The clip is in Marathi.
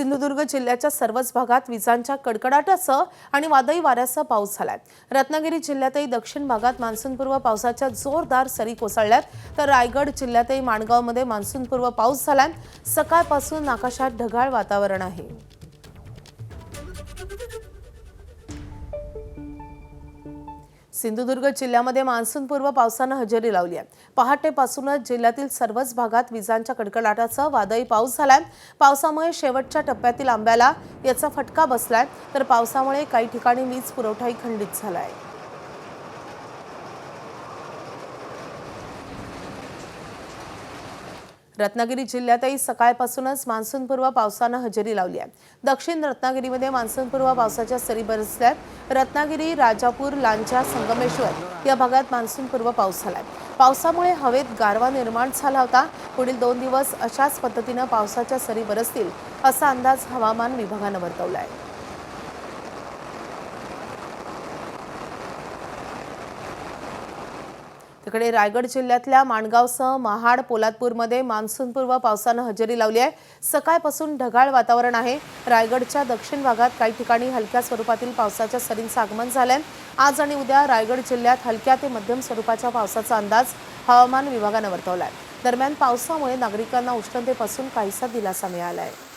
सिंधुदुर्ग जिल्ह्याच्या सर्वच भागात विजांच्या कडकडाटासह आणि वादळी वाऱ्यासह पाऊस झालाय। रत्नागिरी जिल्ह्यातही दक्षिण भागात मान्सूनपूर्व पावसाच्या जोरदार सरी कोसळल्यात, तर रायगड जिल्ह्यातही माणगावमध्ये मान्सूनपूर्व पाऊस झालाय। सकाळपासून आकाशात ढगाळ वातावरण आहे। सिंधुदुर्ग जिल्ह्यामध्ये मान्सूनपूर्व पावसाने हजेरी लावली आहे। पहाटेपासूनच जिल्ह्यातील सर्वच भागात विजांच्या कडकडाटासह वादळी पाऊस झालाय। पावसामुळे शेवटच्या टप्प्यातील आंब्याला याचा फटका बसलाय, तर पावसामुळे काही ठिकाणी वीज पुरवठाही खंडित झालाय। रत्नागिरी जिल्ह्यातही सकाळपासूनच मान्सूनपूर्व पावसाने हजेरी लावली आहे। दक्षिण रत्नागिरीमध्ये मान्सूनपूर्व पावसाच्या सरी बरसल्यात। रत्नागिरी, राजापूर, लांजा, संगमेश्वर या भागात मान्सूनपूर्व पाऊस झालाय। पावसामुळे हवेत गारवा निर्माण झाला होता। पुढील 2 दिवस अशाच पद्धतीने पावसाच्या सरी बरसतील असा अंदाज हवामान विभागाने वर्तवलाय। तिकडे रायगड जिल्ह्यातल्या माणगावसह महाड, पोलादपूरमध्ये मान्सूनपूर्व पावसाने हजेरी लावली आहे। सकाळपासून ढगाळ वातावरण आहे। रायगडच्या दक्षिण भागात काही ठिकाणी हलक्या स्वरूपातील पावसाच्या सरींचं आगमन झालंय। आज आणि उद्या रायगड जिल्ह्यात हलक्या ते मध्यम स्वरूपाच्या पावसाचा अंदाज हवामान विभागाने वर्तवलाय। दरम्यान पावसामुळे नागरिकांना उष्णतेपासून काहीसा दिलासा मिळाला आहे।